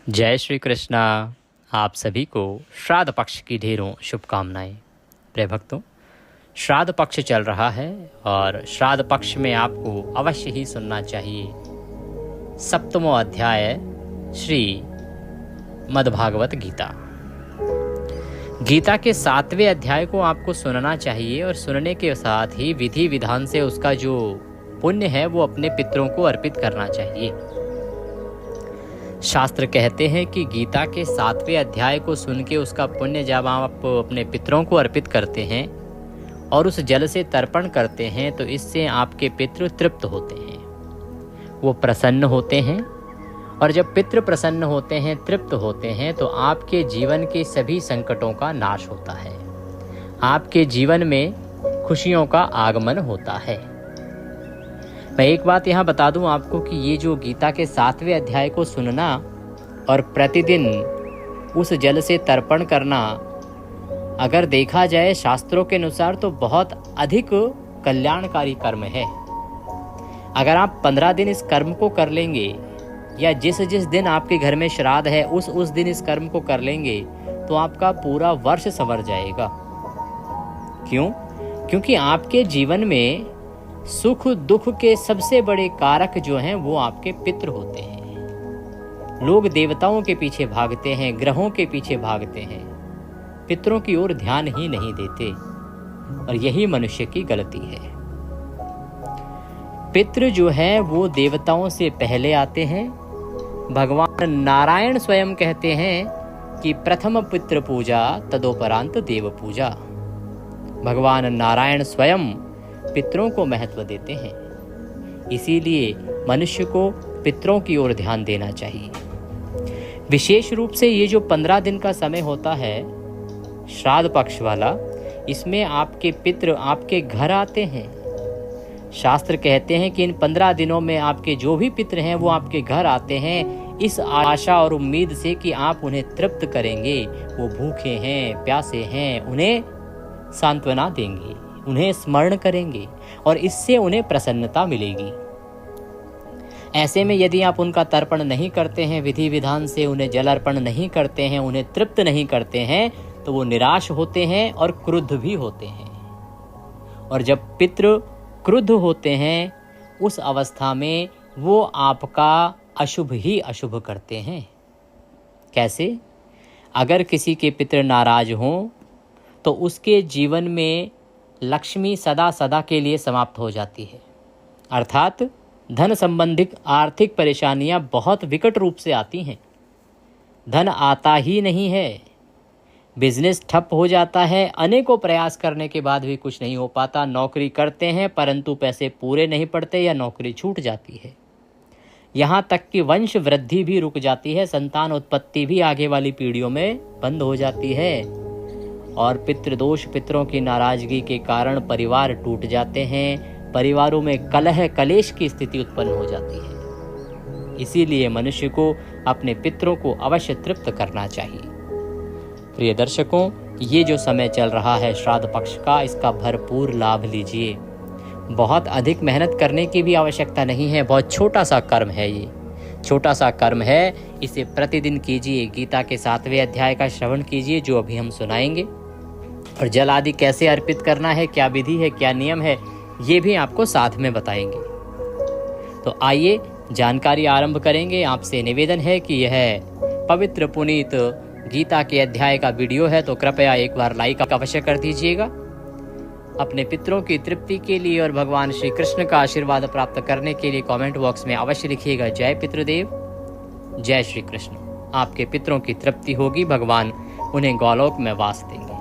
जय श्री कृष्णा। आप सभी को श्राद्ध पक्ष की ढेरों शुभकामनाएं। प्रिय भक्तों, श्राद्ध पक्ष चल रहा है और श्राद्ध पक्ष में आपको अवश्य ही सुनना चाहिए 7वां अध्याय श्री मद्भागवत गीता। गीता के 7वें अध्याय को आपको सुनना चाहिए और सुनने के साथ ही विधि विधान से उसका जो पुण्य है वो अपने पितरों को अर्पित करना चाहिए। शास्त्र कहते हैं कि गीता के 7वें अध्याय को सुन के उसका पुण्य जब आप अपने पितरों को अर्पित करते हैं और उस जल से तर्पण करते हैं तो इससे आपके पितृ तृप्त होते हैं, वो प्रसन्न होते हैं। और जब पितृ प्रसन्न होते हैं, तृप्त होते हैं, तो आपके जीवन के सभी संकटों का नाश होता है, आपके जीवन में खुशियों का आगमन होता है। मैं एक बात यहाँ बता दूं आपको कि ये जो गीता के 7वें अध्याय को सुनना और प्रतिदिन उस जल से तर्पण करना, अगर देखा जाए शास्त्रों के अनुसार तो बहुत अधिक कल्याणकारी कर्म है। अगर आप 15 दिन इस कर्म को कर लेंगे या जिस दिन आपके घर में श्राद्ध है उस दिन इस कर्म को कर लेंगे तो आपका पूरा वर्ष संवर जाएगा। क्यों? क्योंकि आपके जीवन में सुख दुख के सबसे बड़े कारक जो हैं वो आपके पितृ होते हैं। लोग देवताओं के पीछे भागते हैं, ग्रहों के पीछे भागते हैं, पितरों की ओर ध्यान ही नहीं देते और यही मनुष्य की गलती है। पितृ जो है वो देवताओं से पहले आते हैं। भगवान नारायण स्वयं कहते हैं कि प्रथम पितृ पूजा तदोपरांत देव पूजा। भगवान नारायण स्वयं पितरों को महत्व देते हैं, इसीलिए मनुष्य को पितरों की ओर ध्यान देना चाहिए। विशेष रूप से ये जो 15 दिन का समय होता है श्राद्ध पक्ष वाला, इसमें आपके पितृ आपके घर आते हैं। शास्त्र कहते हैं कि इन 15 दिनों में आपके जो भी पितृ हैं वो आपके घर आते हैं, इस आशा और उम्मीद से कि आप उन्हें तृप्त करेंगे। वो भूखे हैं, प्यासे हैं, उन्हें सांत्वना देंगे, उन्हें स्मरण करेंगे और इससे उन्हें प्रसन्नता मिलेगी। ऐसे में यदि आप उनका तर्पण नहीं करते हैं, विधि विधान से उन्हें जल अर्पण नहीं करते हैं, उन्हें तृप्त नहीं करते हैं, तो वो निराश होते हैं और क्रुद्ध भी होते हैं। और जब पितृ क्रुद्ध होते हैं उस अवस्था में वो आपका अशुभ ही अशुभ करते हैं। कैसे? अगर किसी के पितृ नाराज हों तो उसके जीवन में लक्ष्मी सदा सदा के लिए समाप्त हो जाती है, अर्थात धन संबंधित आर्थिक परेशानियां बहुत विकट रूप से आती हैं। धन आता ही नहीं है, बिजनेस ठप हो जाता है, अनेकों प्रयास करने के बाद भी कुछ नहीं हो पाता। नौकरी करते हैं परंतु पैसे पूरे नहीं पड़ते या नौकरी छूट जाती है। यहाँ तक कि वंश वृद्धि भी रुक जाती है, संतान उत्पत्ति भी आगे वाली पीढ़ियों में बंद हो जाती है। और पितृदोष, पितरों की नाराजगी के कारण परिवार टूट जाते हैं, परिवारों में कलह कलेश की स्थिति उत्पन्न हो जाती है। इसीलिए मनुष्य को अपने पितरों को अवश्य तृप्त करना चाहिए। प्रिय दर्शकों, ये जो समय चल रहा है श्राद्ध पक्ष का, इसका भरपूर लाभ लीजिए। बहुत अधिक मेहनत करने की भी आवश्यकता नहीं है, बहुत छोटा सा कर्म है, ये छोटा सा कर्म है, इसे प्रतिदिन कीजिए। गीता के 7वें अध्याय का श्रवण कीजिए जो अभी हम सुनाएंगे, और जल आदि कैसे अर्पित करना है, क्या विधि है, क्या नियम है, ये भी आपको साथ में बताएंगे। तो आइए जानकारी आरंभ करेंगे। आपसे निवेदन है कि यह पवित्र पुनीत गीता के अध्याय का वीडियो है तो कृपया एक बार लाइक अवश्य कर दीजिएगा। अपने पितरों की तृप्ति के लिए और भगवान श्री कृष्ण का आशीर्वाद प्राप्त करने के लिए कमेंट बॉक्स में अवश्य लिखिएगा जय पितृदेव, जय श्री कृष्ण। आपके पितरों की तृप्ति होगी, भगवान उन्हें गौलोक में वास देंगे।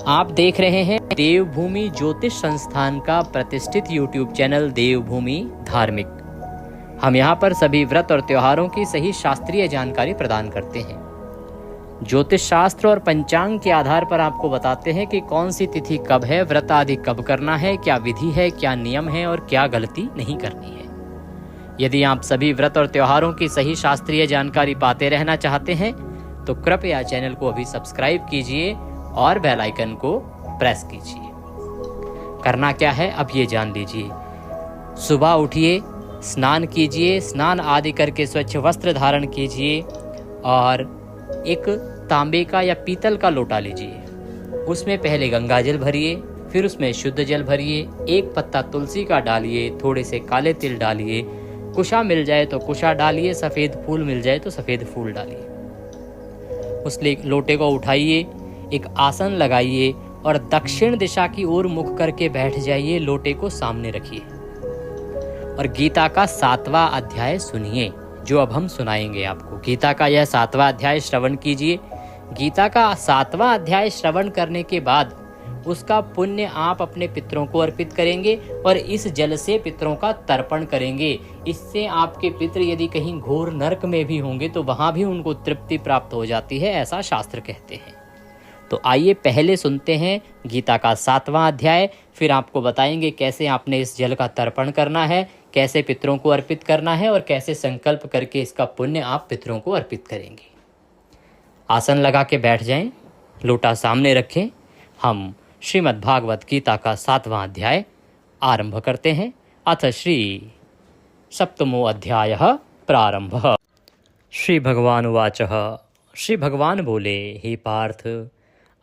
आप देख रहे हैं देवभूमि ज्योतिष संस्थान का प्रतिष्ठित YouTube चैनल देवभूमि धार्मिक। हम यहाँ पर सभी व्रत और त्योहारों की सही शास्त्रीय जानकारी प्रदान करते हैं। ज्योतिष शास्त्र और पंचांग के आधार पर आपको बताते हैं कि कौन सी तिथि कब है, व्रत आदि कब करना है, क्या विधि है, क्या नियम है और क्या गलती नहीं करनी है। यदि आप सभी व्रत और त्योहारों की सही शास्त्रीय जानकारी पाते रहना चाहते हैं तो कृपया चैनल को अभी सब्सक्राइब कीजिए और बेल आइकन को प्रेस कीजिए। करना क्या है अब ये जान लीजिए। सुबह उठिए, स्नान कीजिए, स्नान आदि करके स्वच्छ वस्त्र धारण कीजिए और एक तांबे का या पीतल का लोटा लीजिए, उसमें पहले गंगा जल भरिए, फिर उसमें शुद्ध जल भरिए, एक पत्ता तुलसी का डालिए, थोड़े से काले तिल डालिए, कुशा मिल जाए तो कुशा डालिए, सफ़ेद फूल मिल जाए तो सफ़ेद फूल डालिए। उस लोटे को उठाइए, एक आसन लगाइए और दक्षिण दिशा की ओर मुख करके बैठ जाइए। लोटे को सामने रखिए और गीता का 7वां अध्याय सुनिए, जो अब हम सुनाएंगे आपको। गीता का यह 7वां अध्याय श्रवण कीजिए। गीता का 7वां अध्याय श्रवण करने के बाद उसका पुण्य आप अपने पितरों को अर्पित करेंगे और इस जल से पितरों का तर्पण करेंगे। इससे आपके पितर यदि कहीं घोर नरक में भी होंगे तो वहां भी उनको तृप्ति प्राप्त हो जाती है, ऐसा शास्त्र कहते हैं। तो आइए पहले सुनते हैं गीता का 7वां अध्याय, फिर आपको बताएंगे कैसे आपने इस जल का तर्पण करना है, कैसे पितरों को अर्पित करना है और कैसे संकल्प करके इसका पुण्य आप पितरों को अर्पित करेंगे। आसन लगा के बैठ जाएं, लोटा सामने रखें। हम श्रीमद् भागवत गीता का 7वां अध्याय आरंभ करते हैं। अथ श्री 7मो अध्यायः प्रारंभः। श्री भगवान उवाचः। श्री भगवान बोले, हे पार्थ,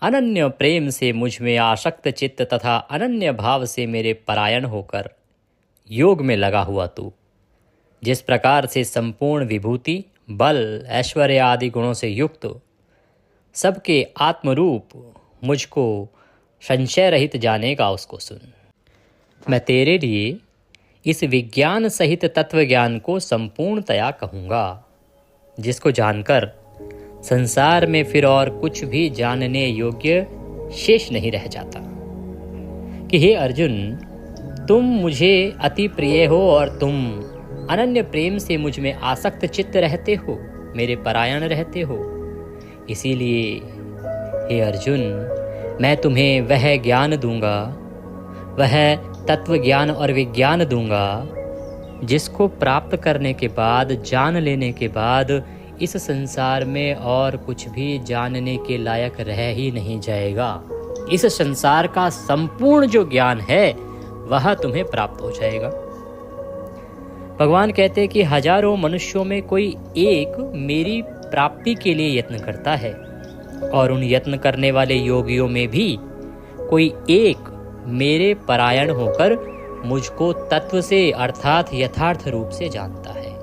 अनन्य प्रेम से मुझ में आसक्त चित्त तथा अनन्य भाव से मेरे परायण होकर योग में लगा हुआ तू, जिस प्रकार से संपूर्ण विभूति, बल, ऐश्वर्य आदि गुणों से युक्त सबके आत्मरूप मुझको संशय रहित जानेगा, उसको सुन। मैं तेरे लिए इस विज्ञान सहित तत्व ज्ञान को संपूर्णतया कहूँगा, जिसको जानकर संसार में फिर और कुछ भी जानने योग्य शेष नहीं रह जाता। कि हे अर्जुन, तुम मुझे अति प्रिय हो और तुम अनन्य प्रेम से मुझ में आसक्त चित्त रहते हो, मेरे परायण रहते हो। इसीलिए हे अर्जुन, मैं तुम्हें वह ज्ञान दूंगा, वह तत्व ज्ञान और विज्ञान दूंगा, जिसको प्राप्त करने के बाद, जान लेने के बाद इस संसार में और कुछ भी जानने के लायक रह ही नहीं जाएगा। इस संसार का संपूर्ण जो ज्ञान है वह तुम्हें प्राप्त हो जाएगा। भगवान कहते हैं कि हजारों मनुष्यों में कोई एक मेरी प्राप्ति के लिए यत्न करता है और उन यत्न करने वाले योगियों में भी कोई एक मेरे परायण होकर मुझको तत्व से अर्थात यथार्थ रूप से जानता है।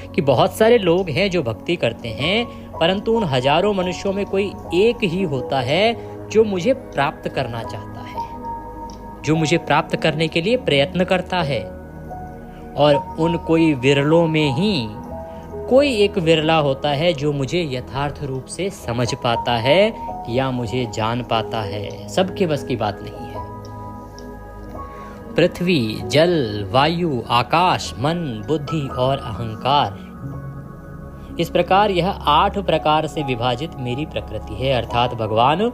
कि बहुत सारे लोग हैं जो भक्ति करते हैं, परंतु उन हजारों मनुष्यों में कोई एक ही होता है जो मुझे प्राप्त करना चाहता है, जो मुझे प्राप्त करने के लिए प्रयत्न करता है। और उन कोई विरलों में ही कोई एक विरला होता है जो मुझे यथार्थ रूप से समझ पाता है या मुझे जान पाता है। सबके बस की बात नहीं है। पृथ्वी, जल, वायु, आकाश, मन, बुद्धि और अहंकार, इस प्रकार यह 8 प्रकार से विभाजित मेरी प्रकृति है, अर्थात भगवान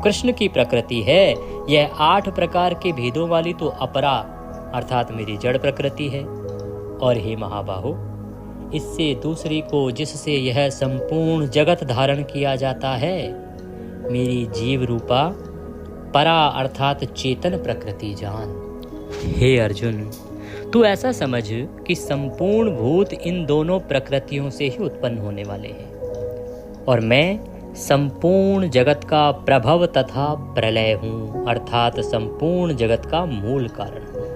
कृष्ण की प्रकृति है। यह 8 प्रकार के भेदों वाली तो अपरा अर्थात मेरी जड़ प्रकृति है। और हे महाबाहो, इससे दूसरी को जिससे यह संपूर्ण जगत धारण किया जाता है, मेरी जीव रूपा परा अर्थात चेतन प्रकृति जान। हे अर्जुन, तू ऐसा समझ कि संपूर्ण भूत इन दोनों प्रकृतियों से ही उत्पन्न होने वाले हैं और मैं संपूर्ण जगत का प्रभव तथा प्रलय हूँ, अर्थात संपूर्ण जगत का मूल कारण हूँ।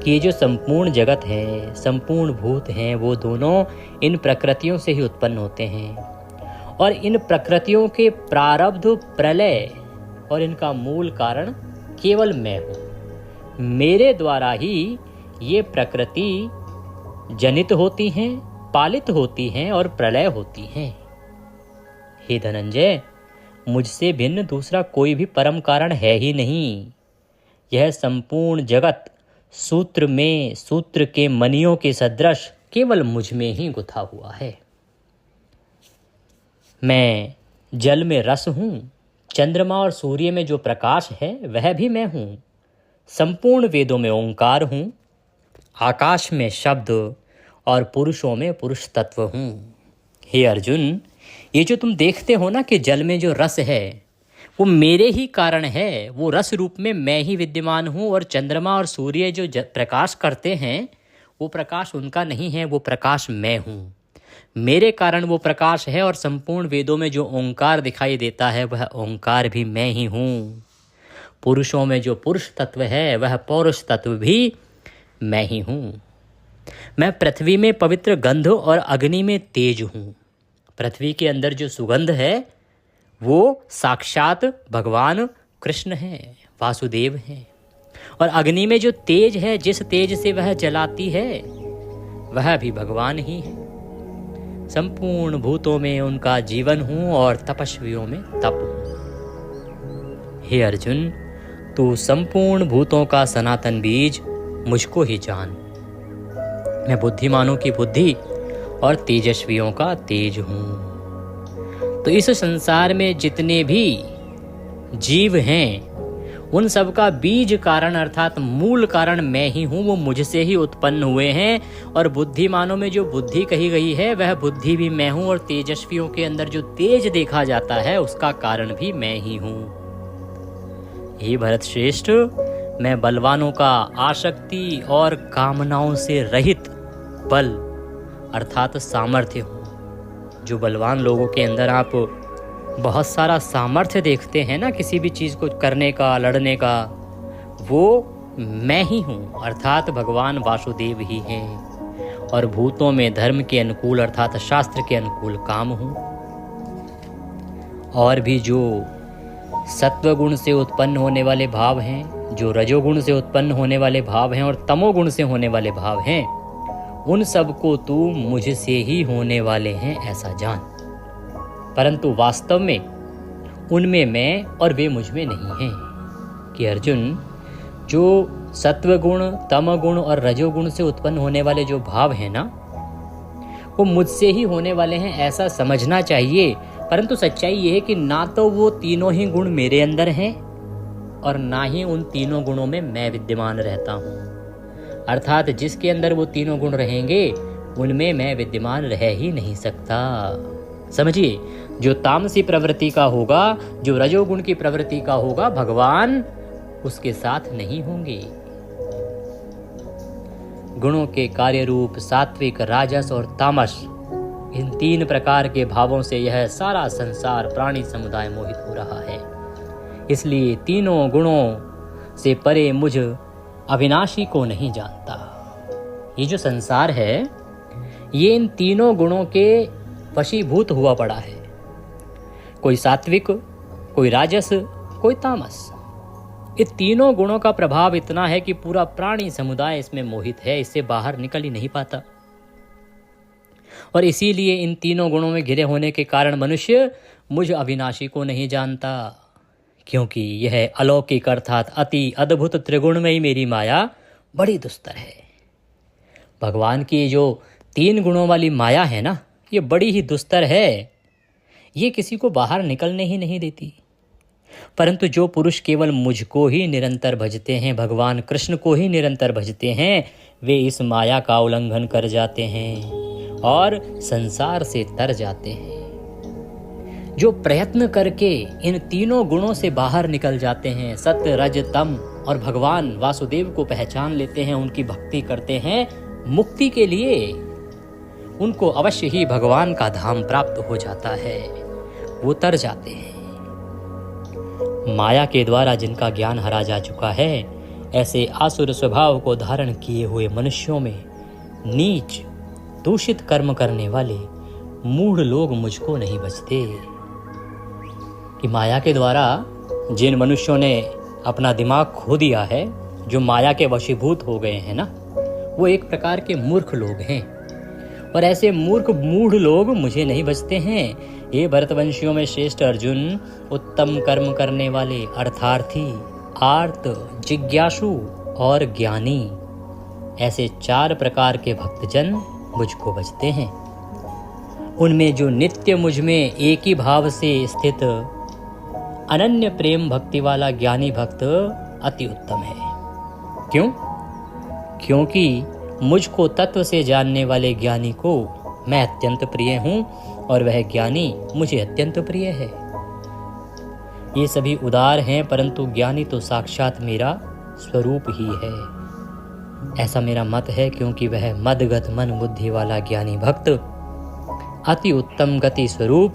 कि ये जो संपूर्ण जगत है, संपूर्ण भूत हैं, वो दोनों इन प्रकृतियों से ही उत्पन्न होते हैं और इन प्रकृतियों के प्रारब्ध, प्रलय और इनका मूल कारण केवल मैं हूँ। मेरे द्वारा ही ये प्रकृति जनित होती हैं, पालित होती हैं और प्रलय होती हैं। हे धनंजय, मुझसे भिन्न दूसरा कोई भी परम कारण है ही नहीं। यह संपूर्ण जगत सूत्र में सूत्र के मणियों के सदृश केवल मुझ में ही गुथा हुआ है। मैं जल में रस हूँ, चंद्रमा और सूर्य में जो प्रकाश है वह भी मैं हूँ, संपूर्ण वेदों में ओंकार हूँ, आकाश में शब्द और पुरुषों में पुरुष तत्व हूँ। हे अर्जुन, ये जो तुम देखते हो ना कि जल में जो रस है वो मेरे ही कारण है, वो रस रूप में मैं ही विद्यमान हूँ। और चंद्रमा और सूर्य जो प्रकाश करते हैं वो प्रकाश उनका नहीं है, वो प्रकाश मैं हूँ। मेरे कारण वो प्रकाश है और संपूर्ण वेदों में जो ओंकार दिखाई देता है वह ओंकार भी मैं ही हूँ। पुरुषों में जो पुरुष तत्व है वह पौरुष तत्व भी मैं ही हूँ। मैं पृथ्वी में पवित्र गंध और अग्नि में तेज हूँ। पृथ्वी के अंदर जो सुगंध है वो साक्षात भगवान कृष्ण हैं, वासुदेव हैं। और अग्नि में जो तेज है, जिस तेज से वह जलाती है, वह भी भगवान ही है। संपूर्ण भूतों में उनका जीवन हूँ और तपस्वियों में तप हूँ। हे अर्जुन, तू संपूर्ण भूतों का सनातन बीज मुझको ही जान। मैं बुद्धिमानों की बुद्धि और तेजस्वियों का तेज हूँ। तो इस संसार में जितने भी जीव हैं उन सब का बीज कारण अर्थात मूल कारण मैं ही हूँ। वो मुझसे ही उत्पन्न हुए हैं। और बुद्धिमानों में जो बुद्धि कही गई है वह बुद्धि भी मैं हूँ। और तेजस्वियों के अंदर जो तेज देखा जाता है उसका कारण भी मैं ही हूँ। हे भरत श्रेष्ठ, मैं बलवानों का आसक्ति और कामनाओं से रहित बल अर्थात सामर्थ्य हूँ। जो बलवान लोगों के अंदर आप बहुत सारा सामर्थ्य देखते हैं ना, किसी भी चीज़ को करने का, लड़ने का, वो मैं ही हूँ अर्थात भगवान वासुदेव ही हैं। और भूतों में धर्म के अनुकूल अर्थात शास्त्र के अनुकूल काम हूँ। और भी जो सत्वगुण से उत्पन्न होने वाले भाव हैं, जो रजोगुण से उत्पन्न होने वाले भाव हैं और तमोगुण से होने वाले भाव हैं, उन सबको तू मुझसे ही होने वाले हैं ऐसा जान। परंतु वास्तव में उनमें मैं और वे मुझ में नहीं हैं। कि अर्जुन, जो सत्वगुण, तमगुण और रजोगुण से उत्पन्न होने वाले जो भाव हैं ना, वो मुझसे ही होने वाले हैं ऐसा समझना चाहिए। परंतु सच्चाई ये है कि ना तो वो तीनों ही गुण मेरे अंदर हैं और ना ही उन तीनों गुणों में मैं विद्यमान रहता हूँ। अर्थात जिसके अंदर वो तीनों गुण रहेंगे उनमें मैं विद्यमान रह ही नहीं सकता। समझिए, जो तामसी प्रवृत्ति का होगा, जो रजोगुण की प्रवृत्ति का होगा, भगवान उसके साथ नहीं होंगे। गुणों के कार्य रूप सात्विक, राजस और तामस, इन तीन प्रकार के भावों से यह सारा संसार प्राणी समुदाय मोहित हो रहा है। इसलिए तीनों गुणों से परे मुझ अविनाशी को नहीं जानता। ये जो संसार है ये इन तीनों गुणों के वशीभूत हुआ पड़ा है। कोई सात्विक, कोई राजस, कोई तामस। ये तीनों गुणों का प्रभाव इतना है कि पूरा प्राणी समुदाय इसमें मोहित है, इससे बाहर निकल ही नहीं पाता। और इसीलिए इन तीनों गुणों में घिरे होने के कारण मनुष्य मुझ अविनाशी को नहीं जानता, क्योंकि यह अलौकिक अर्थात अति अद्भुत त्रिगुणमयी मेरी माया बड़ी दुस्तर है। भगवान की जो तीन गुणों वाली माया है ना, ये बड़ी ही दुस्तर है। ये किसी को बाहर निकलने ही नहीं देती। परंतु जो पुरुष केवल मुझको ही निरंतर भजते हैं, भगवान कृष्ण को ही निरंतर भजते हैं, वे इस माया का उल्लंघन कर जाते हैं और संसार से तर जाते हैं। जो प्रयत्न करके इन तीनों गुणों से बाहर निकल जाते हैं, सत्य, रज, तम, और भगवान वासुदेव को पहचान लेते हैं, उनकी भक्ति करते हैं, मुक्ति के लिए उनको अवश्य ही भगवान का धाम प्राप्त हो जाता है। वो तर जाते हैं। माया के द्वारा जिनका ज्ञान हरा जा चुका है, ऐसे आसुर स्वभाव को धारण किए हुए मनुष्यों में नीच दूषित कर्म करने वाले मूढ़ लोग मुझको नहीं बचते। कि माया के द्वारा जिन मनुष्यों ने अपना दिमाग खो दिया है, जो माया के वशीभूत हो गए हैं ना, वो एक प्रकार के मूर्ख लोग हैं। और ऐसे मूर्ख मूढ़ लोग मुझे नहीं बचते हैं। ये भरतवंशियों में श्रेष्ठ अर्जुन, उत्तम कर्म करने वाले अर्थार्थी, आर्त, जिज्ञासु और ज्ञानी, ऐसे चार प्रकार के भक्तजन मुझको बचते हैं। उनमें जो नित्य मुझ में एक ही भाव से स्थित अनन्य प्रेम भक्ति वाला ज्ञानी भक्त अति उत्तम है। क्यों? क्योंकि मुझको तत्व से जानने वाले ज्ञानी को मैं अत्यंत प्रिय हूँ और वह ज्ञानी मुझे अत्यंत प्रिय है। ये सभी उदार हैं, परंतु ज्ञानी तो साक्षात मेरा स्वरूप ही है, ऐसा मेरा मत है। क्योंकि वह मदगत मन बुद्धि वाला ज्ञानी भक्त अति उत्तम गति स्वरूप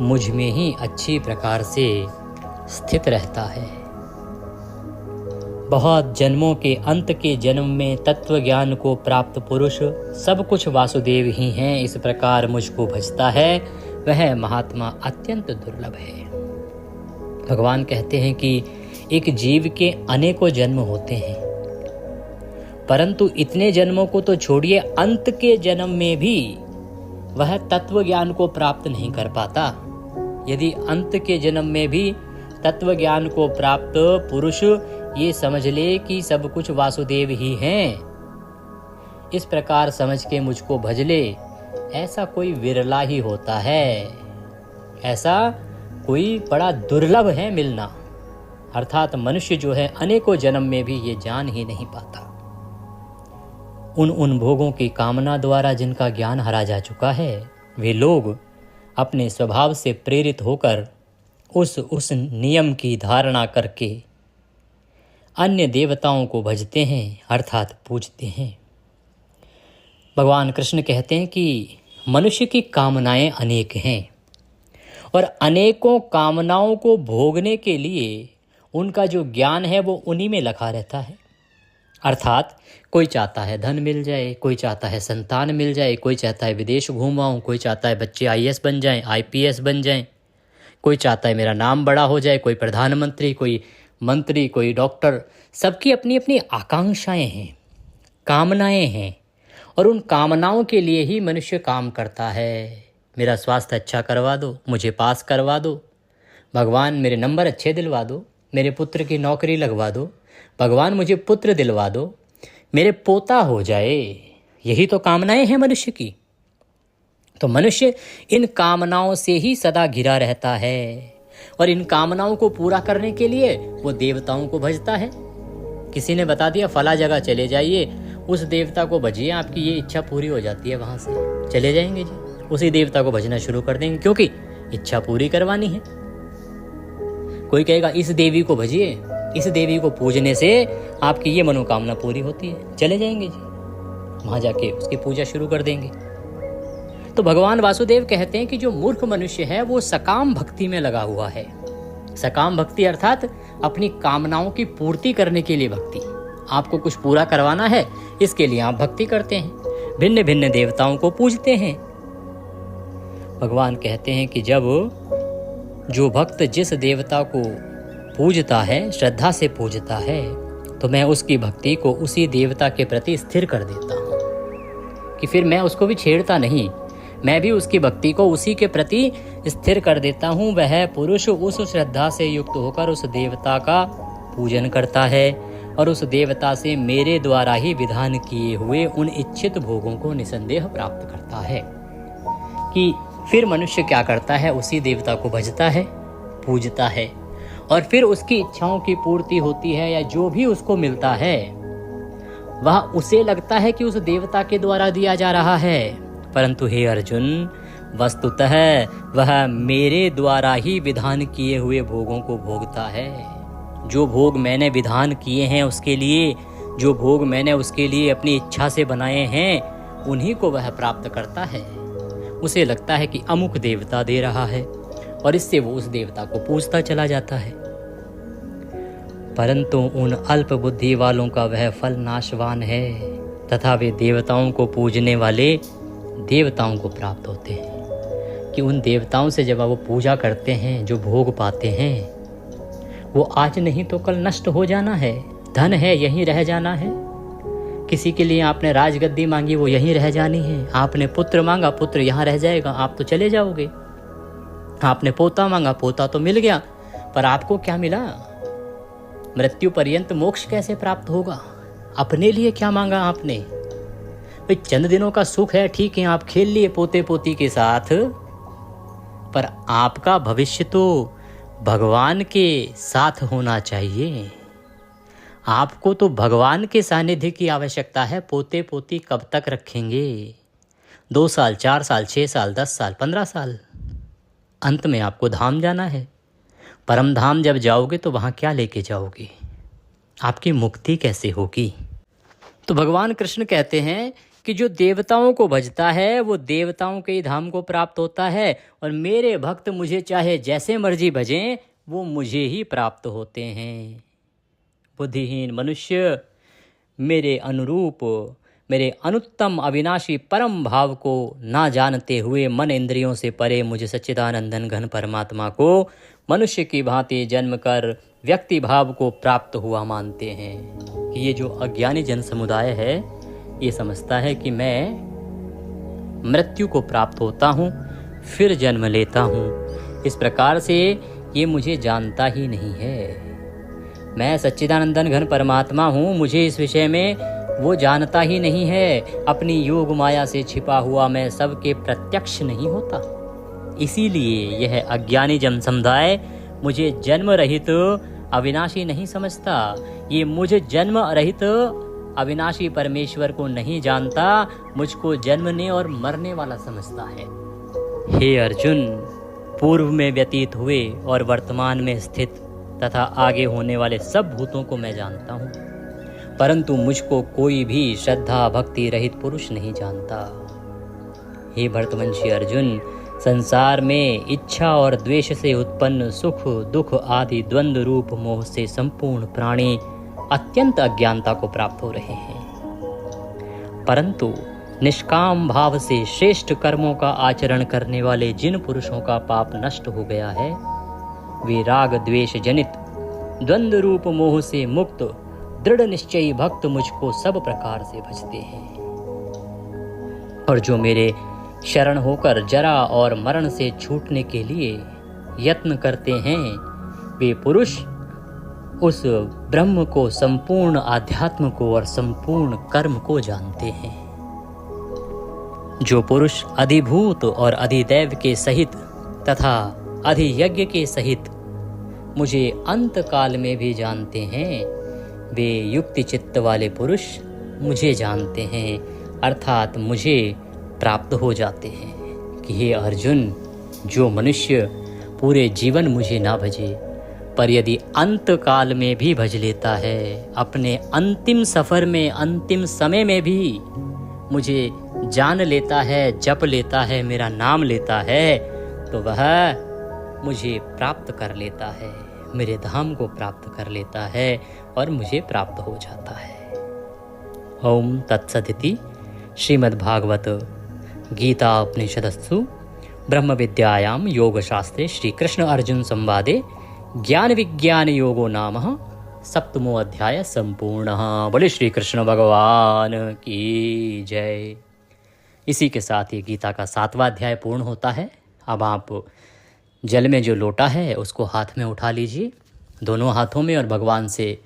मुझ में ही अच्छी प्रकार से स्थित रहता है। बहुत जन्मों के अंत के जन्म में तत्व ज्ञान को प्राप्त पुरुष सब कुछ वासुदेव ही हैं, इस प्रकार मुझको भजता है, वह महात्मा अत्यंत दुर्लभ है। भगवान कहते हैं कि एक जीव के अनेकों जन्म होते हैं, परंतु इतने जन्मों को तो छोड़िए, अंत के जन्म में भी वह तत्व ज्ञान को प्राप्त नहीं कर पाता। यदि अंत के जन्म में भी तत्व ज्ञान को प्राप्त पुरुष ये समझ ले कि सब कुछ वासुदेव ही हैं, इस प्रकार समझ के मुझको भज ले, ऐसा कोई विरला ही होता है, ऐसा कोई बड़ा दुर्लभ है मिलना। अर्थात मनुष्य जो है अनेकों जन्म में भी ये जान ही नहीं पाता। उन भोगों की कामना द्वारा जिनका ज्ञान हरा जा चुका है, वे लोग अपने स्वभाव से प्रेरित होकर उस नियम की धारणा करके अन्य देवताओं को भजते हैं, अर्थात पूजते हैं। भगवान कृष्ण कहते हैं कि मनुष्य की कामनाएं अनेक हैं और अनेकों कामनाओं को भोगने के लिए उनका जो ज्ञान है वो उन्हीं में लगा रहता है। अर्थात कोई चाहता है धन मिल जाए, कोई चाहता है संतान मिल जाए, कोई चाहता है विदेश घूम आऊं, कोई चाहता है बच्चे आईएएस बन जाएं, आईपीएस बन जाएं, कोई चाहता है मेरा नाम बड़ा हो जाए, कोई प्रधानमंत्री, कोई मंत्री, कोई डॉक्टर। सबकी अपनी अपनी आकांक्षाएं हैं, कामनाएं हैं, और उन कामनाओं के लिए ही मनुष्य काम करता है। मेरा स्वास्थ्य अच्छा करवा दो, मुझे पास करवा दो, भगवान मेरे नंबर अच्छे दिलवा दो, मेरे पुत्र की नौकरी लगवा दो, भगवान मुझे पुत्र दिलवा दो, मेरे पोता हो जाए। यही तो कामनाएं हैं मनुष्य की। तो मनुष्य इन कामनाओं से ही सदा घिरा रहता है और इन कामनाओं को पूरा करने के लिए वो देवताओं को भजता है। किसी ने बता दिया फला जगह चले जाइए, उस देवता को भजिए, आपकी ये इच्छा पूरी हो जाती है। वहां से चले जाएंगे जी, उसी देवता को भजना शुरू कर देंगे, क्योंकि इच्छा पूरी करवानी है। कोई कहेगा इस देवी को भजिए, इस देवी को पूजने से आपकी ये मनोकामना पूरी होती है। चले जाएंगे जी, वहां जाके उसकी पूजा शुरू कर देंगे। तो भगवान वासुदेव कहते हैं कि जो मूर्ख मनुष्य है वो सकाम भक्ति में लगा हुआ है। सकाम भक्ति अर्थात अपनी कामनाओं की पूर्ति करने के लिए भक्ति। आपको कुछ पूरा करवाना है, इसके लिए आप भक्ति करते हैं, भिन्न भिन्न देवताओं को पूजते हैं। भगवान कहते हैं कि जब जो भक्त जिस देवता को पूजता है, श्रद्धा से पूजता है, तो मैं उसकी भक्ति को उसी देवता के प्रति स्थिर कर देता हूँ कि फिर मैं उसको भी छेड़ता नहीं, मैं भी उसकी भक्ति को उसी के प्रति स्थिर कर देता हूँ। वह पुरुष उस श्रद्धा से युक्त होकर उस देवता का पूजन करता है और उस देवता से मेरे द्वारा ही विधान किए हुए उन इच्छित भोगों को निसंदेह प्राप्त करता है। कि फिर मनुष्य क्या करता है, उसी देवता को भजता है, पूजता है, और फिर उसकी इच्छाओं की पूर्ति होती है या जो भी उसको मिलता है वह उसे लगता है कि उस देवता के द्वारा दिया जा रहा है। परंतु हे अर्जुन, वस्तुतः वह मेरे द्वारा ही विधान किए हुए भोगों को भोगता है। जो भोग मैंने विधान किए हैं उसके लिए, जो भोग मैंने उसके लिए अपनी इच्छा से बनाए हैं, उन्हीं को वह प्राप्त करता है। उसे लगता है कि अमुक देवता दे रहा है और इससे वो उस देवता को पूजता चला जाता है। परंतु उन अल्प बुद्धि वालों का वह फल नाशवान है तथा वे देवताओं को पूजने वाले देवताओं को प्राप्त होते हैं। कि उन देवताओं से जब वो पूजा करते हैं, जो भोग पाते हैं, वो आज नहीं तो कल नष्ट हो जाना है। धन है यहीं रह जाना है। किसी के लिए आपने राजगद्दी मांगी, वो यहीं रह जानी है। आपने पुत्र मांगा, पुत्र यहाँ रह जाएगा, आप तो चले जाओगे। आपने पोता मांगा, पोता तो मिल गया, पर आपको क्या मिला? मृत्यु पर्यंत मोक्ष कैसे प्राप्त होगा? अपने लिए क्या मांगा आपने? भाई चंद दिनों का सुख है, ठीक है, आप खेल लिए पोते पोती के साथ, पर आपका भविष्य तो भगवान के साथ होना चाहिए। आपको तो भगवान के सानिध्य की आवश्यकता है। पोते पोती कब तक रखेंगे? 2 साल, 4 साल, 6 साल, 10 साल, 15 साल। अंत में आपको धाम जाना है। परम धाम जब जाओगे तो वहाँ क्या लेके जाओगे? आपकी मुक्ति कैसे होगी? तो भगवान कृष्ण कहते हैं कि जो देवताओं को भजता है वो देवताओं के ही धाम को प्राप्त होता है, और मेरे भक्त मुझे चाहे जैसे मर्जी भजें वो मुझे ही प्राप्त होते हैं। बुद्धिहीन मनुष्य मेरे अनुरूप, मेरे अनुत्तम अविनाशी परम भाव को ना जानते हुए मन इंद्रियों से परे मुझे सच्चिदानंदन घन परमात्मा को मनुष्य की भांति जन्म कर व्यक्ति भाव को प्राप्त हुआ मानते हैं। कि ये जो अज्ञानी जन समुदाय है ये समझता है कि मैं मृत्यु को प्राप्त होता हूँ फिर जन्म लेता हूँ। इस प्रकार से ये मुझे जानता ही नहीं है। मैं सच्चिदानंदन घन परमात्मा हूँ, मुझे इस विषय में वो जानता ही नहीं है। अपनी योग माया से छिपा हुआ मैं सबके प्रत्यक्ष नहीं होता। इसीलिए यह अज्ञानी जन समुदाय मुझे जन्म रहित अविनाशी नहीं समझता। ये मुझे जन्म रहित अविनाशी परमेश्वर को नहीं जानता, मुझको जन्मने और मरने वाला समझता है। हे अर्जुन, पूर्व में व्यतीत हुए और वर्तमान में स्थित तथा आगे होने वाले सब भूतों को मैं जानता हूँ, परंतु मुझको कोई भी श्रद्धा भक्ति रहित पुरुष नहीं जानता। हे भरतवंशी अर्जुन, संसार में इच्छा और द्वेष से उत्पन्न सुख दुख आदि द्वंद्व रूप मोह से संपूर्ण प्राणी अत्यंत अज्ञानता को प्राप्त हो रहे हैं, परंतु निष्काम भाव से श्रेष्ठ कर्मों का आचरण करने वाले जिन पुरुषों का पाप नष्ट हो गया है वे राग द्वेष जनित द्वंद्व रूप मोह से मुक्त दृढ़ निश्चयी भक्त मुझको सब प्रकार से भजते हैं। और जो मेरे शरण होकर जरा और मरण से छूटने के लिए यत्न करते हैं वे पुरुष उस ब्रह्म को, संपूर्ण आध्यात्म को और संपूर्ण कर्म को जानते हैं। जो पुरुष अधिभूत और अधिदैव के सहित तथा अधियज्ञ के सहित मुझे अंत काल में भी जानते हैं वे युक्ति चित्त वाले पुरुष मुझे जानते हैं, अर्थात मुझे प्राप्त हो जाते हैं। कि हे अर्जुन, जो मनुष्य पूरे जीवन मुझे ना भजे पर यदि अंत काल में भी भज लेता है, अपने अंतिम सफर में अंतिम समय में भी मुझे जान लेता है, जप लेता है, मेरा नाम लेता है, तो वह मुझे प्राप्त कर लेता है, मेरे धाम को प्राप्त कर लेता है और मुझे प्राप्त हो जाता है। ओम तत्सदिति श्रीमद्भागवत गीता उपनिषदस्सु ब्रह्म विद्यायां योग शास्त्रे श्री कृष्ण अर्जुन संवादे ज्ञान विज्ञान योगो नाम सप्तमो अध्याय संपूर्ण। बोले श्री कृष्ण भगवान की जय। इसी के साथ ये गीता का 7वां अध्याय पूर्ण होता है। अब आप जल में जो लोटा है उसको हाथ में उठा लीजिए, दोनों हाथों में, और भगवान से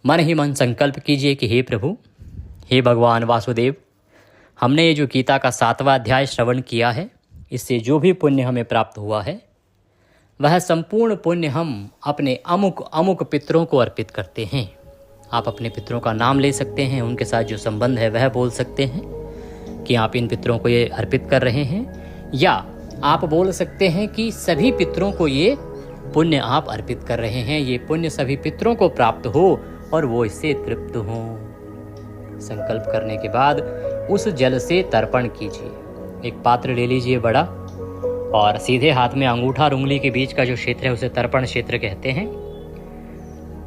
मन ही मन संकल्प कीजिए कि हे प्रभु, हे भगवान वासुदेव, हमने ये जो गीता का 7वां अध्याय श्रवण किया है, इससे जो भी पुण्य हमें प्राप्त हुआ है वह संपूर्ण पुण्य हम अपने अमुक अमुक पितरों को अर्पित करते हैं। आप अपने पितरों का नाम ले सकते हैं, उनके साथ जो संबंध है वह बोल सकते हैं कि आप इन पितरों को ये अर्पित कर रहे हैं, या आप बोल सकते हैं कि सभी पितरों को ये पुण्य आप अर्पित कर रहे हैं, ये पुण्य सभी पितरों को प्राप्त हो और वो इससे तृप्त हों। संकल्प करने के बाद उस जल से तर्पण कीजिए। एक पात्र ले लीजिए बड़ा, और सीधे हाथ में अंगूठा और उंगली के बीच का जो क्षेत्र है उसे तर्पण क्षेत्र कहते हैं।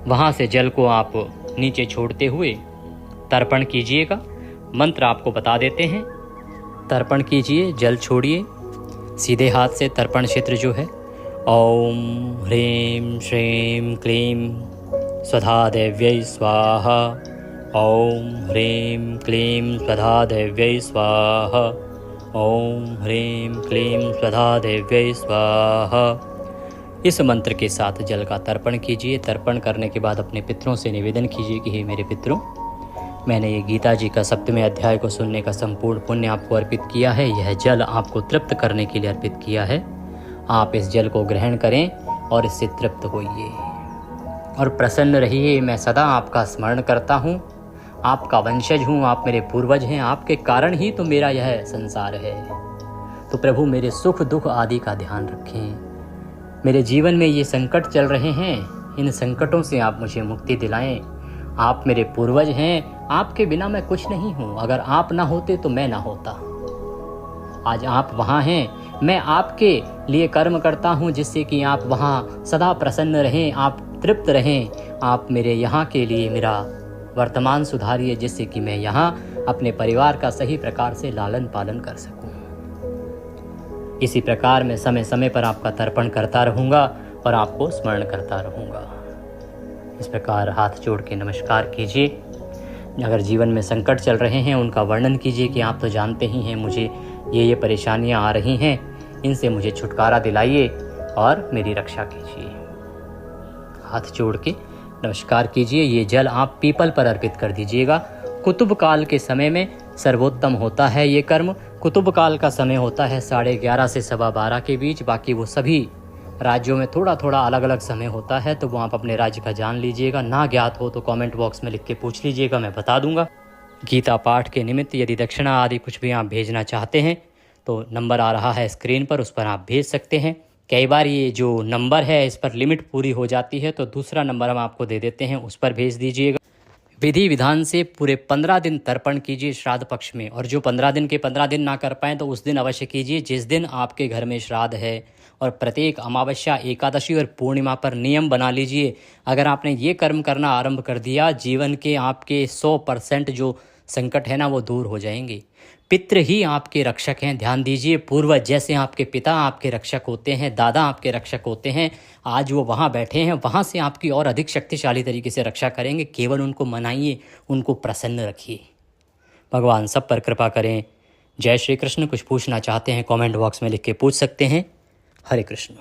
वहाँ से जल को आप नीचे छोड़ते हुए तर्पण कीजिएगा। मंत्र आपको बता देते हैं। तर्पण कीजिए, जल छोड़िए, सीधे हाथ से तर्पण क्षेत्र जो है ओम ह्रीं श्रीं क्लीं स्वधा देव्यै स्वाहा, ओम ह्रीं क्लीं स्वधा देव्यै स्वाहा, ओम ह्रीं क्लीं स्वधा देव्यै स्वाहा। इस मंत्र के साथ जल का तर्पण कीजिए। तर्पण करने के बाद अपने पितरों से निवेदन कीजिए कि हे मेरे पितरों, मैंने ये गीता जी का 7वें अध्याय को सुनने का संपूर्ण पुण्य आपको अर्पित किया है। यह जल आपको तृप्त करने के लिए अर्पित किया है। आप इस जल को ग्रहण करें और इससे तृप्त होइए और प्रसन्न रहिए। मैं सदा आपका स्मरण करता हूँ, आपका वंशज हूँ, आप मेरे पूर्वज हैं, आपके कारण ही तो मेरा यह संसार है। तो प्रभु मेरे सुख दुख आदि का ध्यान रखें। मेरे जीवन में ये संकट चल रहे हैं, इन संकटों से आप मुझे मुक्ति दिलाएं आप मेरे पूर्वज हैं, आपके बिना मैं कुछ नहीं हूँ। अगर आप ना होते तो मैं ना होता। आज आप वहाँ हैं, मैं आपके लिए कर्म करता हूँ जिससे कि आप वहाँ सदा प्रसन्न रहें, आप तृप्त रहें। आप मेरे यहाँ के लिए मेरा वर्तमान सुधारिए जिससे कि मैं यहाँ अपने परिवार का सही प्रकार से लालन पालन कर सकूँ। इसी प्रकार मैं समय समय पर आपका तर्पण करता रहूँगा और आपको स्मरण करता रहूँगा। इस प्रकार हाथ जोड़ के नमस्कार कीजिए। अगर जीवन में संकट चल रहे हैं उनका वर्णन कीजिए कि आप तो जानते ही हैं मुझे ये परेशानियां आ रही हैं, इनसे मुझे छुटकारा दिलाइए और मेरी रक्षा कीजिए। हाथ जोड़ के नमस्कार कीजिए। ये जल आप पीपल पर अर्पित कर दीजिएगा। कुतुब काल के समय में सर्वोत्तम होता है ये कर्म। कुतुब काल का समय होता है 11:30 से 12:15 के बीच। बाकी वो सभी राज्यों में थोड़ा थोड़ा अलग अलग समय होता है, तो वो आप अपने राज्य का जान लीजिएगा। ना ज्ञात हो तो कमेंट बॉक्स में लिख के पूछ लीजिएगा, मैं बता दूंगा। गीता पाठ के निमित्त यदि दक्षिणा आदि कुछ भी आप भेजना चाहते हैं तो नंबर आ रहा है स्क्रीन पर, उस पर आप भेज सकते हैं। कई बार ये जो नंबर है इस पर लिमिट पूरी हो जाती है, तो दूसरा नंबर हम आपको दे देते हैं, उस पर भेज दीजिएगा। विधि विधान से पूरे 15 दिन तर्पण कीजिए श्राद्ध पक्ष में, और जो 15 दिन के 15 दिन ना कर पाएँ तो उस दिन अवश्य कीजिए जिस दिन आपके घर में श्राद्ध है। और प्रत्येक अमावस्या, एकादशी और पूर्णिमा पर नियम बना लीजिए। अगर आपने ये कर्म करना आरंभ कर दिया, जीवन के आपके 100% जो संकट है ना वो दूर हो जाएंगे। पितृ ही आपके रक्षक हैं, ध्यान दीजिए। पूर्वज जैसे आपके पिता आपके रक्षक होते हैं, दादा आपके रक्षक होते हैं, आज वो वहाँ बैठे हैं, वहाँ से आपकी और अधिक शक्तिशाली तरीके से रक्षा करेंगे। केवल उनको मनाइए, उनको प्रसन्न रखिए। भगवान सब पर कृपा करें। जय श्री कृष्ण। कुछ पूछना चाहते हैं कमेंट बॉक्स में लिख के पूछ सकते हैं। हरे कृष्ण।